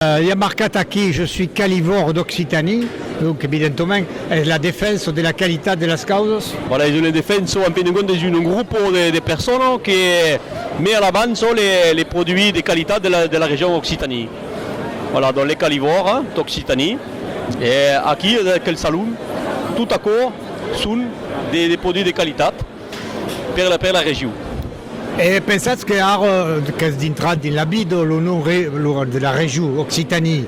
Io marco attacchi, je suis calivore d'Occitanie, donc évidemment la défense de la qualité de las causas. Voilà, è una difesa un gruppo di persone che met à l'avant les produits de qualité de la région Occitanie. Voilà, donc les calivores d'Occitanie. Et aquí, quel salon, tout à coup, sont des produits de qualité per la région. E pensate che dintre in l'abito l'onore de la région Occitanie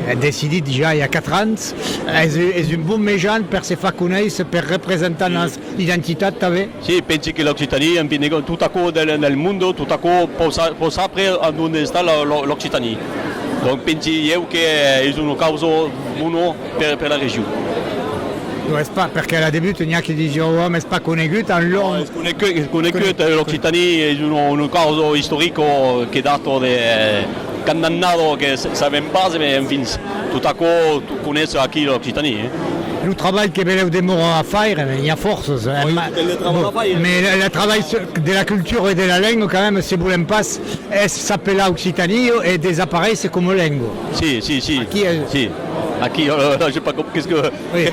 è deciso già il y a 4 ans, è un bon méchant per se far conèixer, per representar l'identità també. Sì, penso che l'Occitanie è tutto a co nel mondo, tutto a co può sapere dove sta l'Occitanie. Donc penso io che è una causa buona per la regione. Non è pas, perché alla debut neanche dicevo, oh, ma è pas conosciuto a Londra. Conosciuto l'Occitanie è un caso storico che è dato condannato che sarebbe in base, ma in fin, tutto a co tu conosci qui l'Occitanie. Le travail che vedevo demora a fare, il y a force. Mais le travail de la culture et de la langue, quand même, si vous l'aimez pas, s'appelle Occitanie et des appareils, c'est comme langue. Si. Si. Aquí, je sais pas qu'est-ce que... Oui,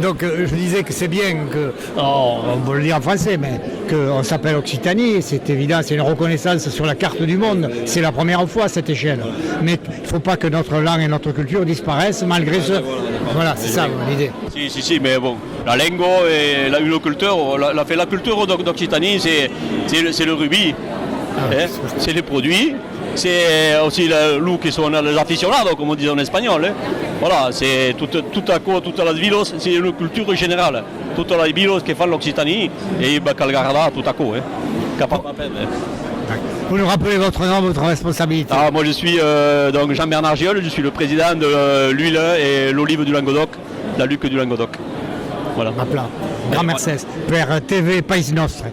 donc je disais que c'est bien que, on peut le dire en français, mais qu'on s'appelle Occitanie, c'est évident, c'est une reconnaissance sur la carte du monde, c'est la première fois à cette échelle. Mais il ne faut pas que notre langue et notre culture disparaissent malgré ce... Voilà, c'est ça l'idée. Si, mais bon, la langue et la culture, la culture d'Occitanie, c'est le rugby, c'est les produits. C'est aussi l'eau qui sont les aficionados, comme on dit en espagnol. Voilà, c'est toute la ville, c'est une culture générale. Toutes les villes qui font l'Occitanie, et il va garder tout à coup. Capable à perdre. Vous nous rappelez votre nom, votre responsabilité? Moi je suis donc Jean-Bernard Giolle, je suis le président de l'huile et l'olive du Languedoc, la Luc du Languedoc. Voilà. Grand merci. Per TV País Nostre.